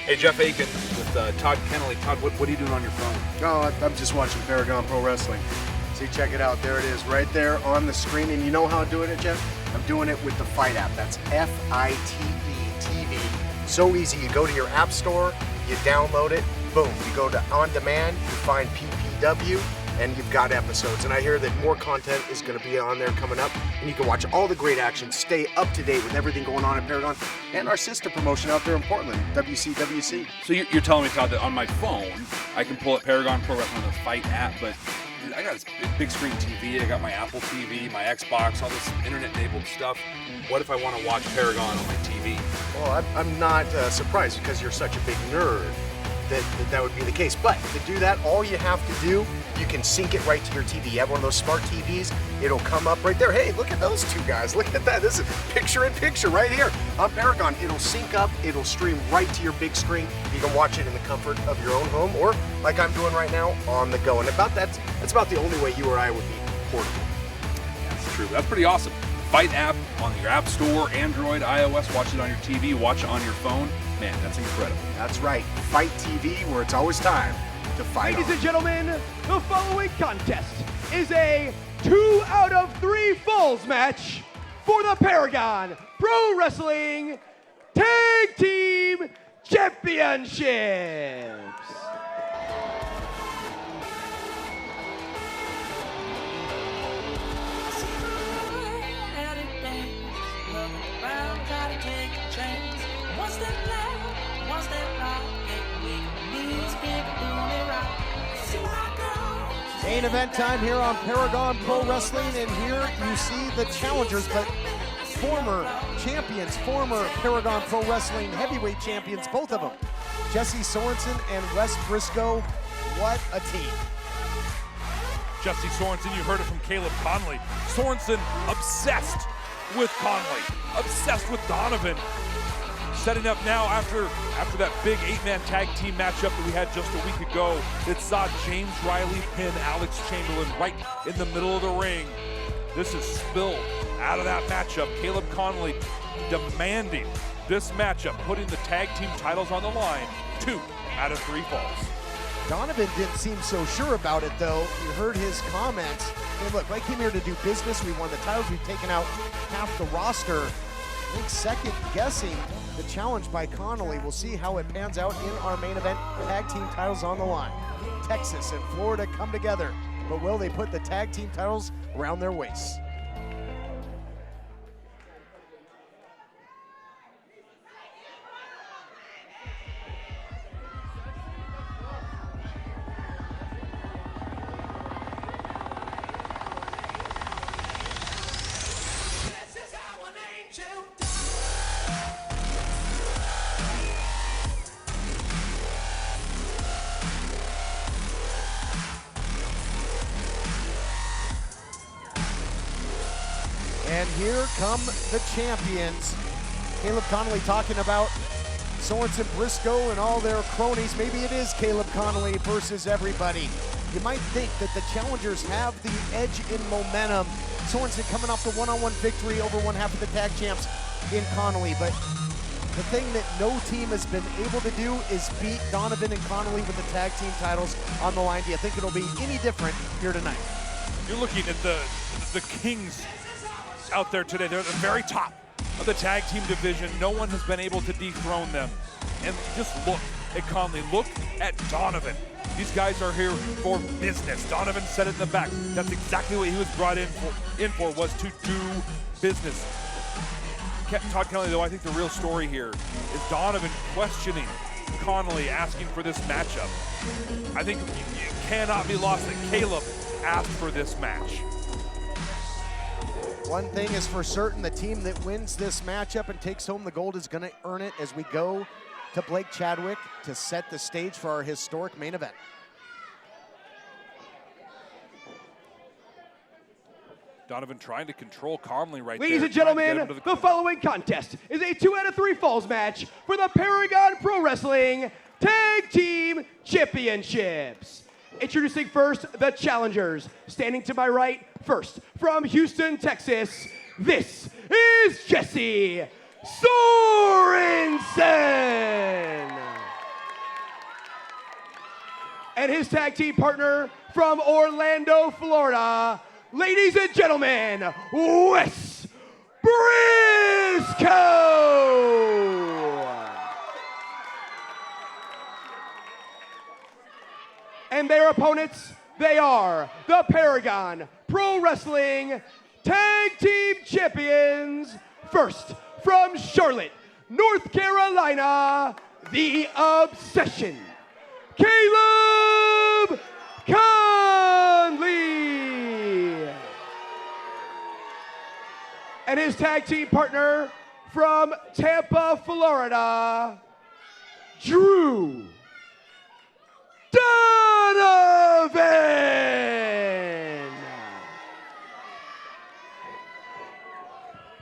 Hey, Jeff Aiken with Todd Kennelly. Todd, what are you doing on your phone? Oh, I'm just watching Paragon Pro Wrestling. See, check it out. There it is, right there on the screen. And you know how I'm doing it, Jeff? I'm doing it with the Fight app. That's F-I-T-E TV. So easy. You go to your app store, you download it, boom. You go to On Demand, you find PPW, and you've got episodes. And I hear that more content is going to be on there coming up, and you can watch all the great action, stay up to date with everything going on at Paragon, and our sister promotion out there in Portland, WCWC. So you're telling me, Todd, that on my phone, I can pull up Paragon Pro Wrestling on the Fight app, but I got this big screen TV, I got my Apple TV, my Xbox, all this internet-enabled stuff. What if I want to watch Paragon on my TV? Well, I'm not surprised because you're such a big nerd that would be the case. But to do that, all you have to do, you can sync it right to your TV. You have one of those smart TVs, it'll come up right there. Hey, look at those two guys. Look at that. This is picture-in-picture right here. On Paragon, it'll sync up, it'll stream right to your big screen. You can watch it in the comfort of your own home or, like I'm doing right now, on the go. And that's about the only way you or I would be portable. That's true. That's pretty awesome. Fight app on your App Store, Android, iOS. Watch it on your TV, watch it on your phone. Man, that's incredible. That's right. Fight TV, where it's always time to fight. Ladies and gentlemen, the following contest is a 2 out of 3 falls match for the Paragon Pro Wrestling Tag Team Championships. Main event time here on Paragon Pro Wrestling, and here you see the challengers, but former champions, former Paragon Pro Wrestling heavyweight champions, both of them. Jessy Sorensen and Wes Brisco, what a team. Jessy Sorensen, you heard it from Caleb Konley. Sorensen obsessed with Konley, obsessed with Donovan. Setting up now after that big 8-man tag team matchup that we had just a week ago. It saw James Riley pin Alex Chamberlain right in the middle of the ring. This is spilled out of that matchup. Caleb Konley demanding this matchup, putting the tag team titles on the line. 2 out of 3 falls. Donovan didn't seem so sure about it, though. You heard his comments. Hey, look, I came here to do business. We won the titles. We've taken out half the roster. I think second guessing the challenge by Konley. We'll see how it pans out in our main event. Tag team titles on the line. Texas and Florida come together, but will they put the tag team titles around their waists? And here come the champions. Caleb Konley talking about Sorensen Brisco and all their cronies. Maybe it is Caleb Konley versus everybody. You might think that the challengers have the edge in momentum. Sorensen coming off the one-on-one victory over one half of the tag champs in Konley. But the thing that no team has been able to do is beat Donovan and Konley with the tag team titles on the line. Do you think it'll be any different here tonight? You're looking at the Kings out there today. They're at the very top of the tag team division. No one has been able to dethrone them. And just look at Konley. Look at Donovan. These guys are here for business. Donovan said it in the back. That's exactly what he was brought in for was to do business. Todd Kennelly, though, I think the real story here is Donovan questioning Konley, asking for this matchup. I think it cannot be lost that Caleb asked for this match. One thing is for certain, the team that wins this matchup and takes home the gold is going to earn it as we go to Blake Chadwick to set the stage for our historic main event. Donovan trying to control Konley right Ladies there. and gentlemen, the following contest is a 2 out of 3 falls match for the Paragon Pro Wrestling Tag Team Championships. Introducing first the challengers. Standing to my right, first from Houston, Texas, this is Jessy Sorensen. and his tag team partner from Orlando, Florida, ladies and gentlemen, Wes Brisco! And their opponents, they are the Paragon Pro Wrestling Tag Team Champions. First, from Charlotte, North Carolina, the Obsession, Caleb Konley. And his tag team partner from Tampa, Florida, Drew Donovan.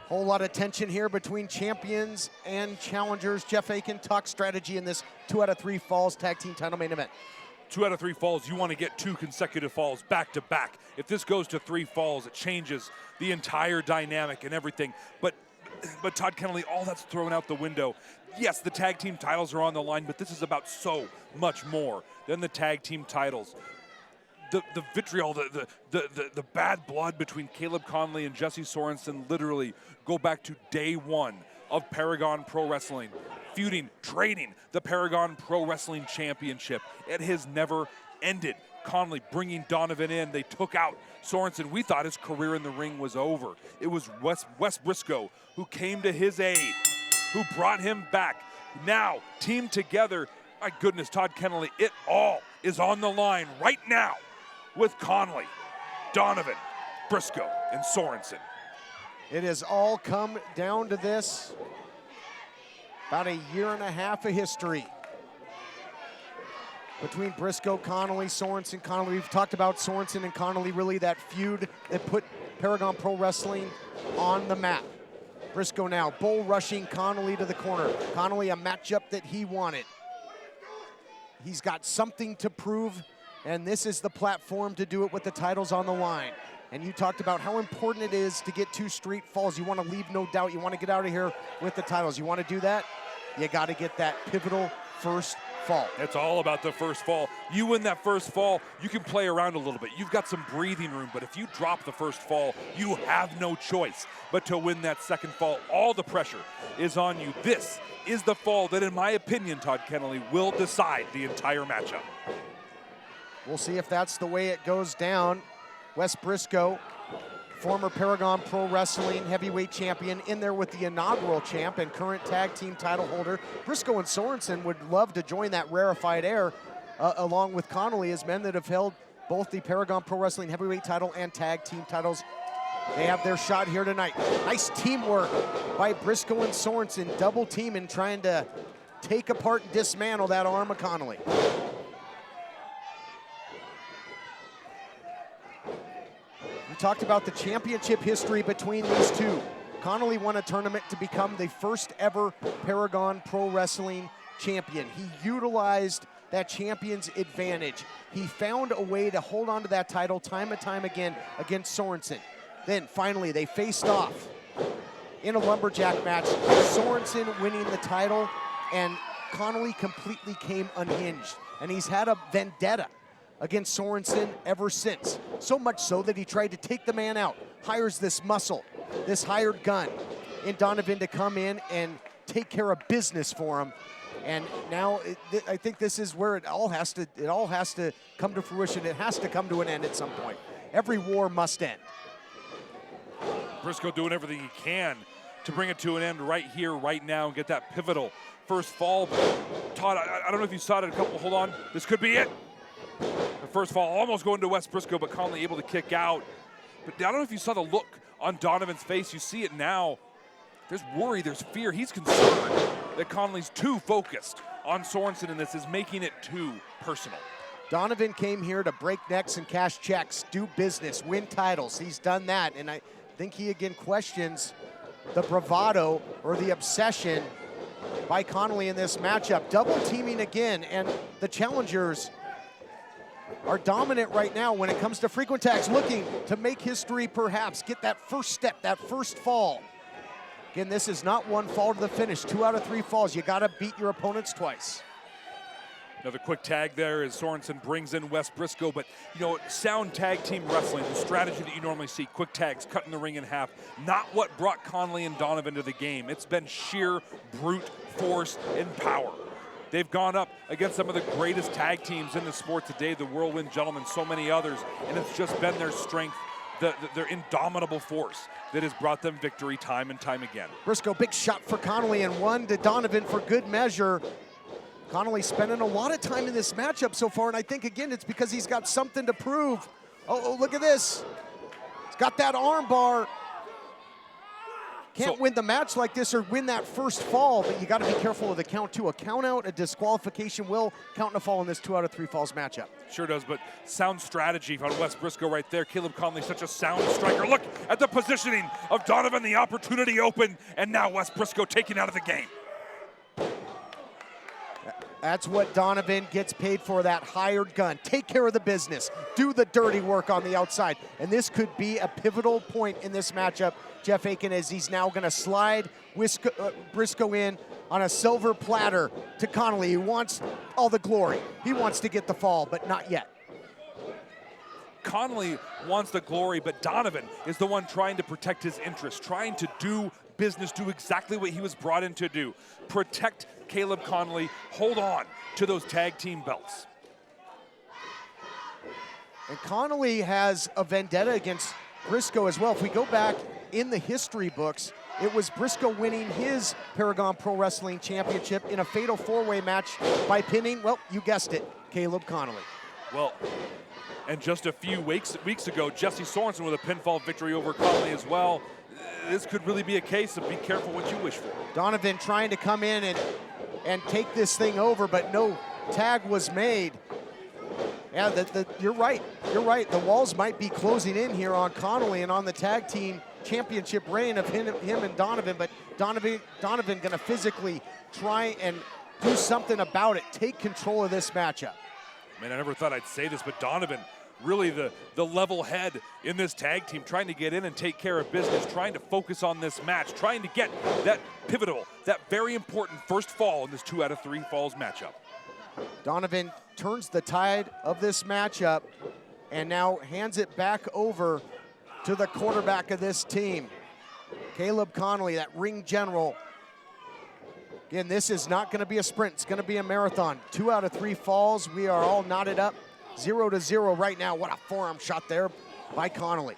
Whole lot of tension here between champions and challengers. Jeff Aiken, talk strategy in this 2 out of 3 falls tag team title main event. 2 out of 3 falls, you want to get 2 consecutive falls back to back. If this goes to 3 falls, it changes the entire dynamic and everything. But Todd Kennelly, all that's thrown out the window. Yes, the tag team titles are on the line, but this is about so much more than the tag team titles. The vitriol, the bad blood between Caleb Konley and Jessy Sorensen literally go back to day 1 of Paragon Pro Wrestling, feuding, trading the Paragon Pro Wrestling Championship. It has never ended. Konley bringing Donovan in. They took out Sorensen. We thought his career in the ring was over. It was Wes Brisco who came to his aid, who brought him back. Now, teamed together, my goodness, Todd Kennelly, it all is on the line right now with Konley, Donovan, Brisco, and Sorensen. It has all come down to this. About a year and a half of history between Brisco, Konley, Sorensen, Konley. We've talked about Sorensen and Konley, really that feud that put Paragon Pro Wrestling on the map. Brisco now bull rushing Konley to the corner. Konley, a matchup that he wanted. He's got something to prove, and this is the platform to do it with the titles on the line. And you talked about how important it is to get 2 straight falls. You want to leave no doubt. You want to get out of here with the titles. You want to do that? You got to get that pivotal first fall. It's all about the first fall. You win that first fall, you can play around a little bit. You've got some breathing room, but if you drop the first fall, you have no choice but to win that second fall. All the pressure is on you. This is the fall that, in my opinion, Todd Kennelly, will decide the entire matchup. We'll see if that's the way it goes down. Wes Brisco, former Paragon Pro Wrestling heavyweight champion, in there with the inaugural champ and current tag team title holder. Brisco and Sorensen would love to join that rarefied air along with Konley as men that have held both the Paragon Pro Wrestling heavyweight title and tag team titles. They have their shot here tonight. Nice teamwork by Brisco and Sorensen, double teaming, trying to take apart and dismantle that arm of Konley. We talked about the championship history between these two. Konley won a tournament to become the first ever Paragon Pro Wrestling champion. He utilized that champion's advantage. He found a way to hold on to that title time and time again against Sorensen. Then finally they faced off in a lumberjack match. Sorensen winning the title, and Konley completely came unhinged. And he's had a vendetta against Sorensen ever since. So much so that he tried to take the man out, hires this muscle, this hired gun in Donovan to come in and take care of business for him. And now I think this is where it all has to come to fruition. It has to come to an end at some point. Every war must end. Brisco doing everything he can to bring it to an end right here, right now, and get that pivotal first fall. But Todd, I don't know if you saw it a couple, hold on, this could be it. The first fall almost going to Wes Brisco, but Konley able to kick out. But I don't know if you saw the look on Donovan's face. You see it now. There's worry, there's fear. He's concerned that Konley's too focused on Sorensen, and this is making it too personal. Donovan came here to break necks and cash checks, do business, win titles. He's done that, and I think he again questions the bravado or the obsession by Konley in this matchup. Double teaming again, and the challengers are dominant right now when it comes to frequent tags, looking to make history perhaps, get that first step, that first fall. Again, this is not one fall to the finish. 2 out of 3 falls. You got to beat your opponents twice. Another quick tag there as Sorensen brings in Wes Brisco, but you know, sound tag team wrestling, the strategy that you normally see, quick tags, cutting the ring in half, not what brought Konley and Donovan to the game. It's been sheer brute force and power. They've gone up against some of the greatest tag teams in the sport today, the Whirlwind Gentlemen, so many others, and it's just been their strength, their indomitable force that has brought them victory time and time again. Brisco, big shot for Konley and one to Donovan for good measure. Konley spending a lot of time in this matchup so far, and I think, again, it's because he's got something to prove. Oh, look at this. He's got that arm bar. Can't win the match like this or win that first fall, but you got to be careful of the count, too. A count out, a disqualification will count in a fall in this 2 out of 3 falls matchup. Sure does, but sound strategy on Wes Brisco right there. Caleb Konley, such a sound striker. Look at the positioning of Donovan, the opportunity open, and now Wes Brisco taken out of the game. That's what Donovan gets paid for, that hired gun. Take care of the business. Do the dirty work on the outside. And this could be a pivotal point in this matchup, Jeff Aiken, as he's now going to slide Brisco in on a silver platter to Konley. He wants all the glory. He wants to get the fall, but not yet. Konley wants the glory, but Donovan is the one trying to protect his interests, trying to do business, do exactly what he was brought in to do. Protect Caleb Konley, hold on to those tag team belts. And Konley has a vendetta against Brisco as well. If we go back in the history books, it was Brisco winning his Paragon Pro Wrestling Championship in a fatal four-way match by pinning, well, you guessed it, Caleb Konley. Well, and just a few weeks ago, Jessy Sorensen with a pinfall victory over Konley as well. This could really be a case of be careful what you wish for. Donovan trying to come in and take this thing over, but no tag was made. Yeah, you're right. You're right. The walls might be closing in here on Konley and on the tag team championship reign of him and Donovan, but Donovan going to physically try and do something about it. Take control of this matchup. Man, I never thought I'd say this, but Donovan, really the level head in this tag team, trying to get in and take care of business, trying to focus on this match, trying to get that pivotal, that very important first fall in this 2 out of 3 falls matchup. Donovan turns the tide of this matchup and now hands it back over to the quarterback of this team, Caleb Konley, that ring general. Again, this is not going to be a sprint. It's going to be a marathon. 2 out of 3 falls. We are all knotted up. 0-0 right now. What a forearm shot there by Konley.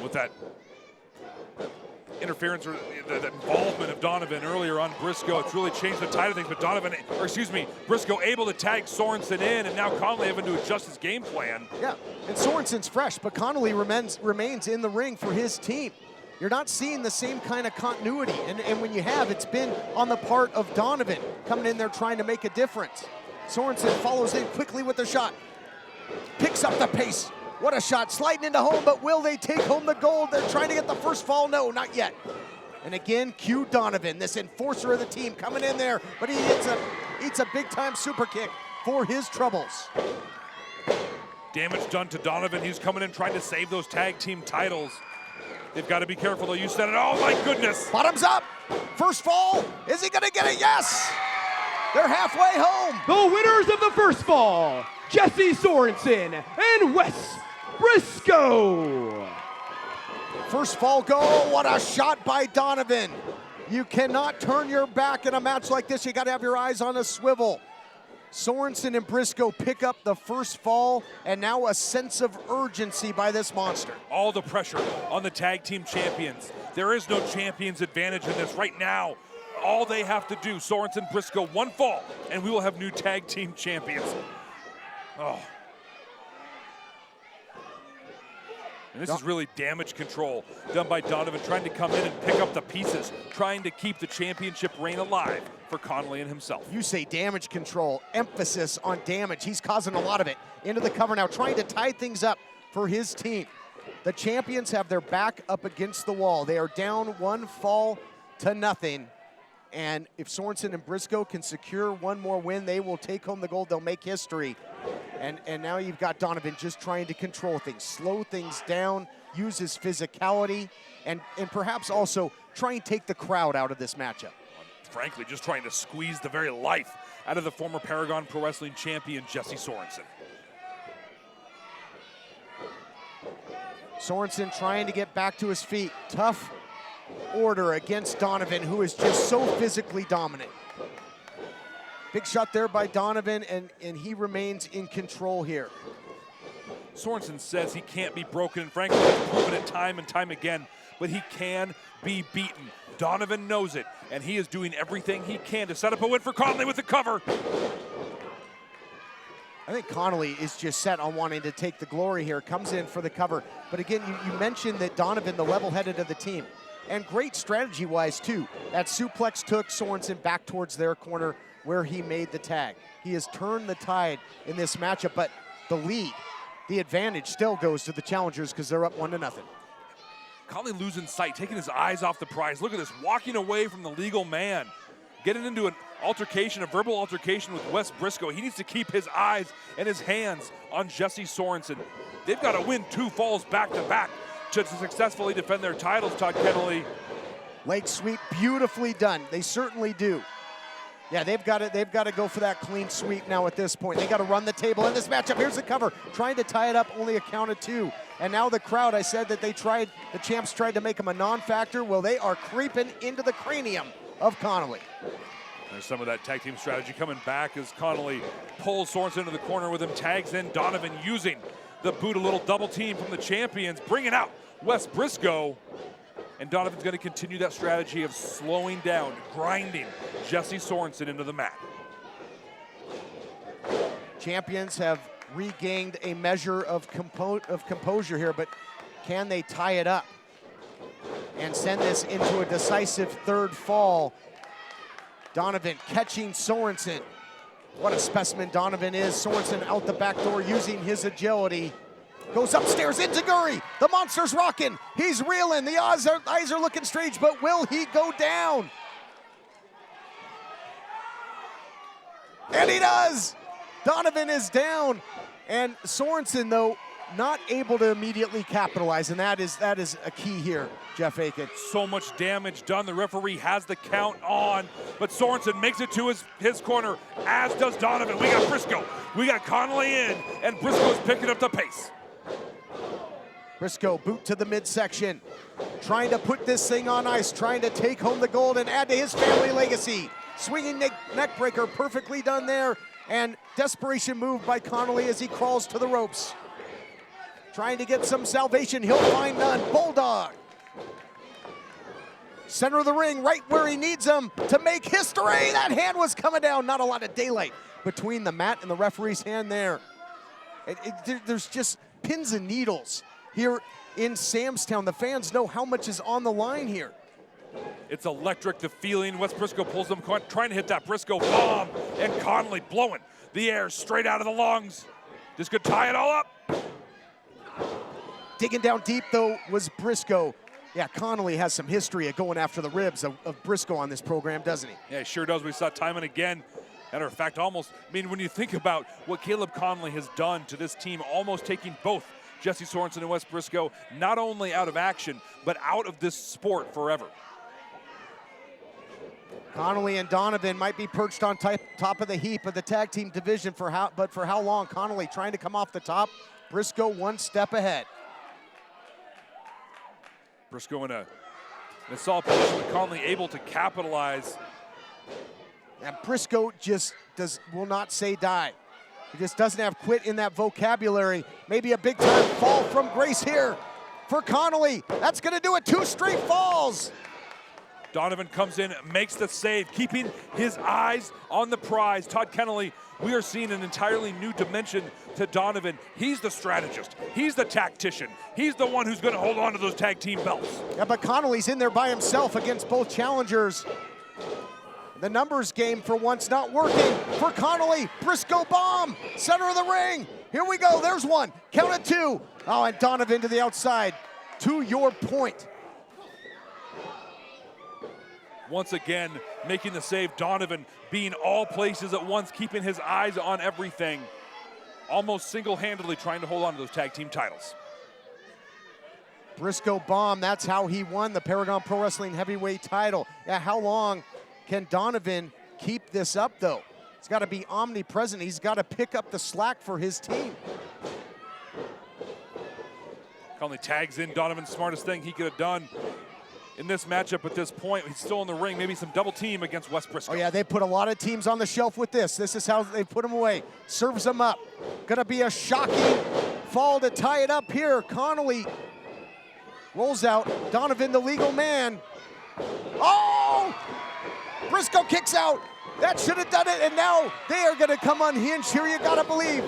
With that interference or the involvement of Donovan earlier on Brisco, it's really changed the tide of things. But Brisco able to tag Sorensen in, and now Konley having to adjust his game plan. Yeah, and Sorensen's fresh, but Konley remains in the ring for his team. You're not seeing the same kind of continuity, and when you have, it's been on the part of Donovan coming in there trying to make a difference. Sorensen follows in quickly with the shot, picks up the pace. What a shot, sliding into home, but will they take home the gold? They're trying to get the first fall, no, not yet. And again, cue Donovan, this enforcer of the team, coming in there, but he eats a big-time super kick for his troubles. Damage done to Donovan. He's coming in trying to save those tag team titles. They've got to be careful, though. You said it. Oh, my goodness. Bottoms up. First fall. Is he going to get it? Yes. They're halfway home. The winners of the first fall, Jessy Sorensen and Wes Brisco. First fall go. What a shot by Donovan. You cannot turn your back in a match like this. You got to have your eyes on a swivel. Sorensen and Brisco pick up the first fall, and now a sense of urgency by this monster. All the pressure on the tag team champions. There is no champion's advantage in this right now. All they have to do, Sorensen, Brisco, one fall, and we will have new tag team champions. Oh. And this is really damage control done by Donovan, trying to come in and pick up the pieces, trying to keep the championship reign alive for Konley and himself. You say damage control, emphasis on damage. He's causing a lot of it. Into the cover now, trying to tie things up for his team. The champions have their back up against the wall. They are down 1 fall to nothing. And if Sorensen and Brisco can secure one more win, they will take home the gold. They'll make history. And now you've got Donovan just trying to control things, slow things down, use his physicality, and perhaps also try and take the crowd out of this matchup. frankly, just trying to squeeze the very life out of the former Paragon Pro Wrestling champion, Jessy Sorensen. Sorensen trying to get back to his feet. Tough order against Donovan, who is just so physically dominant. Big shot there by Donovan, and he remains in control here. Sorensen says he can't be broken, and frankly, he's proven it time and time again, but he can be beaten. Donovan knows it, and he is doing everything he can to set up a win for Konley with the cover. I think Konley is just set on wanting to take the glory here, comes in for the cover. But again, you mentioned that Donovan, the level-headed of the team, and great strategy-wise too. That suplex took Sorensen back towards their corner where he made the tag. He has turned the tide in this matchup, but the lead, the advantage still goes to the challengers because they're up 1-0. Konley losing sight, taking his eyes off the prize. Look at this, walking away from the legal man, getting into an altercation, a verbal altercation with Wes Brisco. He needs to keep his eyes and his hands on Jessy Sorensen. They've got to win 2 falls back-to-back to successfully defend their titles, Todd Konley. Leg sweep, beautifully done. They certainly do. Yeah, they've got to go for that clean sweep now at this point. They got to run the table in this matchup. Here's the cover, trying to tie it up, only a count of 2. And now the crowd, I said that the champs tried to make him a non-factor. Well, they are creeping into the cranium of Konley. There's some of that tag team strategy coming back as Konley pulls Sorensen into the corner with him, tags in Donovan using the boot, a little double team from the champions, bringing out Wes Brisco. And Donovan's going to continue that strategy of slowing down, grinding Jessy Sorensen into the mat. Champions have regained a measure of composure here, but can they tie it up and send this into a decisive 3rd fall? Donovan catching Sorensen. What a specimen Donovan is. Sorensen out the back door using his agility. Goes upstairs into Guri. The monster's rocking. He's reeling. The eyes are looking strange, but will he go down? And he does. Donovan is down. And Sorensen, though, not able to immediately capitalize, and that is a key here, Jeff Aiken. So much damage done. The referee has the count on, but Sorensen makes it to his corner, as does Donovan. We got Brisco. We got Konley in, and Brisco's picking up the pace. Brisco, boot to the midsection, trying to put this thing on ice, trying to take home the gold and add to his family legacy. Swinging neck breaker, perfectly done there, and desperation move by Konley as he crawls to the ropes. Trying to get some salvation, he'll find none. Bulldog. Center of the ring, right where he needs him to make history. That hand was coming down, not a lot of daylight between the mat and the referee's hand there. There's just pins and needles here in Samstown. The fans know how much is on the line here. It's electric, the feeling. Wes Brisco pulls them, trying to hit that Brisco bomb, and Konley blowing the air straight out of the lungs. Just could tie it all up. Digging down deep, though, was Brisco. Yeah, Konley has some history of going after the ribs of Brisco on this program, doesn't he? Yeah, he sure does. We saw it time and again. Matter of fact, when you think about what Caleb Konley has done to this team, almost taking both Jessy Sorensen and Wes Brisco, not only out of action, but out of this sport forever. Konley and Donovan might be perched on top of the heap of the tag team division but for how long? Konley trying to come off the top. Brisco 1 step ahead. Brisco in a solid position, but Konley able to capitalize. And Brisco just will not say die. He just doesn't have quit in that vocabulary. Maybe a big time fall from grace here for Konley. That's gonna do it, 2 straight falls. Donovan comes in, makes the save, keeping his eyes on the prize. Todd Konley, we are seeing an entirely new dimension to Donovan. He's the strategist. He's the tactician. He's the one who's going to hold on to those tag team belts. Yeah, but Konley's in there by himself against both challengers. The numbers game for once not working for Konley. Brisco bomb, center of the ring. Here we go, there's one. Count it 2. Oh, and Donovan to the outside. To your point. Once again, making the save. Donovan being all places at once, keeping his eyes on everything. Almost single-handedly trying to hold on to those tag team titles. Brisco bomb, that's how he won the Paragon Pro Wrestling heavyweight title. Yeah, how long Can Donovan keep this up, though? He's got to be omnipresent. He's got to pick up the slack for his team. Konley tags in Donovan, smartest thing he could have done in this matchup at this point. He's still in the ring, maybe some double team against Wes Brisco. Oh yeah, they put a lot of teams on the shelf with this. This is how they put them away. Serves them up. Gonna be a shocking fall to tie it up here. Konley rolls out. Donovan, the legal man. Oh! Brisco kicks out. That should have done it, and now they are gonna come unhinged here, you gotta believe.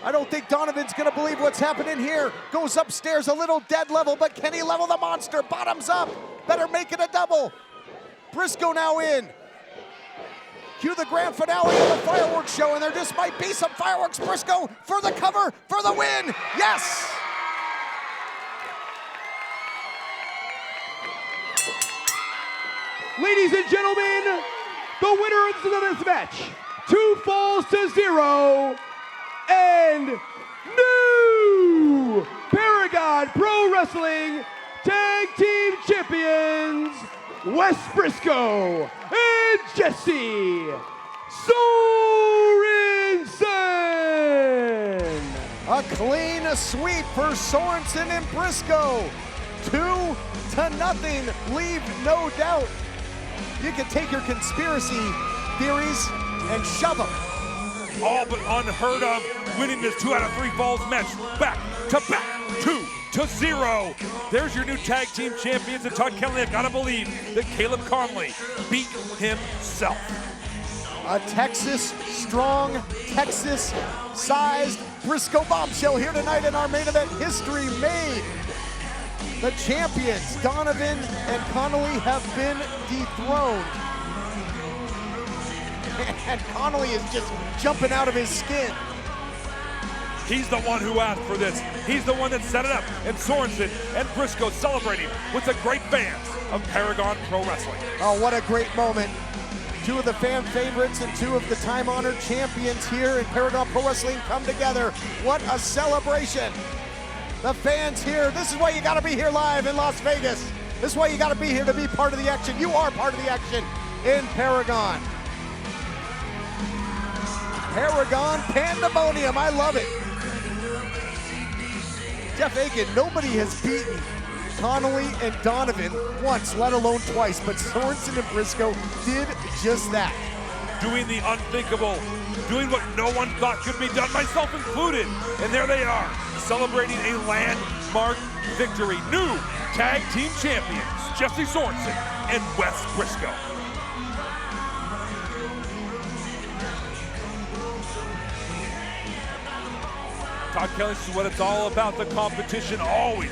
I don't think Donovan's gonna believe what's happening here. Goes upstairs a little dead level, but can he level the monster? Bottoms up, better make it a double. Brisco now in. Cue the grand finale of the fireworks show, and there just might be some fireworks. Brisco for the cover, for the win, yes! Ladies and gentlemen, the winner of this match, 2 falls to 0, and new Paragon Pro Wrestling Tag Team Champions, Wes Brisco and Jessy Sorensen. A clean sweep for Sorensen and Brisco. 2-0, leave no doubt. You can take your conspiracy theories and shove them. All but unheard of, winning this 2 out of 3 falls match back to back, 2-0. There's your new tag team champions, and Todd Kelly, I gotta believe that Caleb Konley beat himself. A Texas strong, Texas sized Brisco bombshell here tonight in our main event. History made. The champions, Donovan and Konley, have been dethroned. And Konley is just jumping out of his skin. He's the one who asked for this. He's the one that set it up. And Sorensen and Brisco celebrating with the great fans of Paragon Pro Wrestling. Oh, what a great moment. 2 of the fan favorites and 2 of the time-honored champions here in Paragon Pro Wrestling come together. What a celebration. The fans here, this is why you gotta be here live in Las Vegas. This is why you gotta be here to be part of the action. You are part of the action in Paragon. Paragon pandemonium, I love it. Jeff Aiken, nobody has beaten Konley and Donovan once, let alone twice, but Sorensen and Brisco did just that. Doing the unthinkable, doing what no one thought could be done, myself included. And there they are, celebrating a landmark victory. New tag team champions, Jessy Sorensen and Wes Brisco. Todd Kelly, this is what it's all about, the competition, always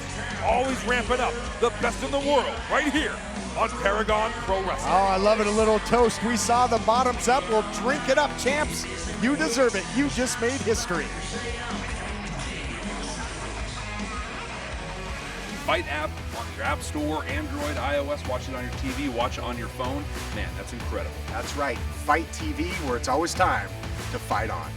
ramping up. The best in the world, right here on Paragon Pro Wrestling. Oh, I love it, a little toast. We saw the bottoms up, we'll drink it up, champs. You deserve it, you just made history. Fight app on your App Store, Android, iOS. Watch it on your TV, watch it on your phone. Man, that's incredible. That's right, Fight TV, where it's always time to fight on.